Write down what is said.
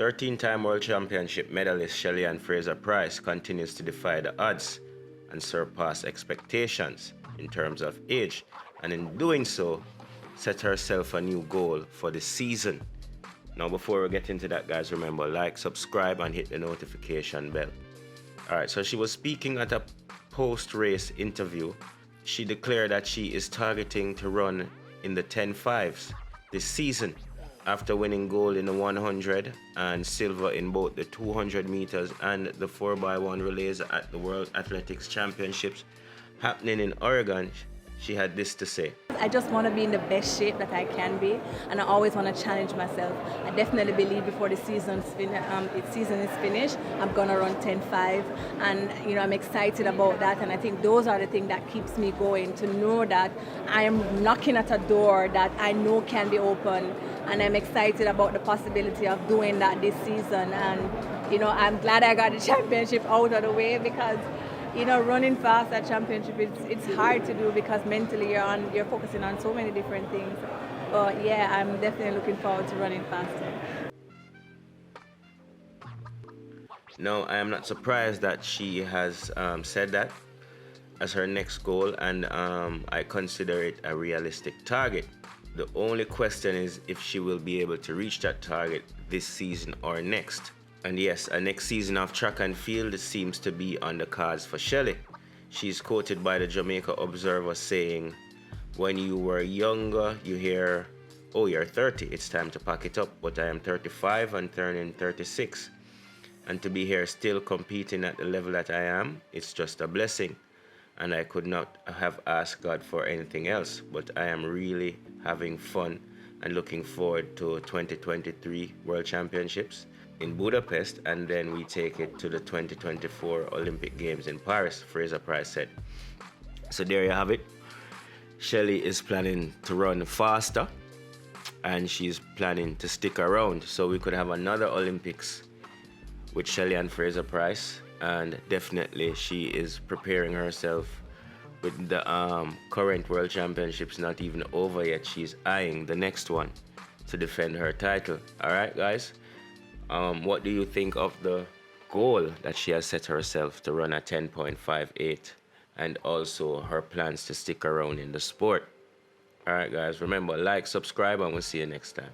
13-time World Championship medalist Shelly-Ann Fraser-Pryce continues to defy the odds and surpass expectations in terms of age, and in doing so, set herself a new goal for the season. Now, before we get into that, guys, remember, like, subscribe, and hit the notification bell. Alright, so she was speaking at a post-race interview. She declared that she is targeting to run in the 10.5s this season after winning gold in the 100 and silver in both the 200 meters and the 4x1 relays at the World Athletics Championships happening in Oregon. She had this to say. I just want to be in the best shape that I can be, and I always want to challenge myself. I definitely believe before the season is finished, I'm going to run 10.5, and I'm excited about that, and I think those are the things that keeps me going, to know that I am knocking at a door that I know can be open, and I'm excited about the possibility of doing that this season. And I'm glad I got the championship out of the way, because running fast at championship, it's hard to do because mentally you're focusing on so many different things. But yeah, I'm definitely looking forward to running faster. No, I am not surprised that she has said that as her next goal, and I consider it a realistic target. The only question is if she will be able to reach that target this season or next. And yes, a next season of track and field seems to be on the cards for Shelly. She's quoted by the Jamaica Observer saying, "When you were younger, you hear, oh, you're 30, it's time to pack it up, but I am 35 and turning 36. And to be here still competing at the level that I am, it's just a blessing. And I could not have asked God for anything else, but I am really having fun and looking forward to 2023 World Championships in Budapest, and then we take it to the 2024 Olympic Games in Paris," Fraser-Pryce said. So there you have it. Shelly is planning to run faster, and she's planning to stick around, so we could have another Olympics with Shelly-Ann Fraser-Pryce, and definitely she is preparing herself with the current World Championships not even over yet. She's eyeing the next one to defend her title. Alright, guys? What do you think of the goal that she has set herself to run a 10.58, and also her plans to stick around in the sport? Alright, guys, remember, like, subscribe, and we'll see you next time.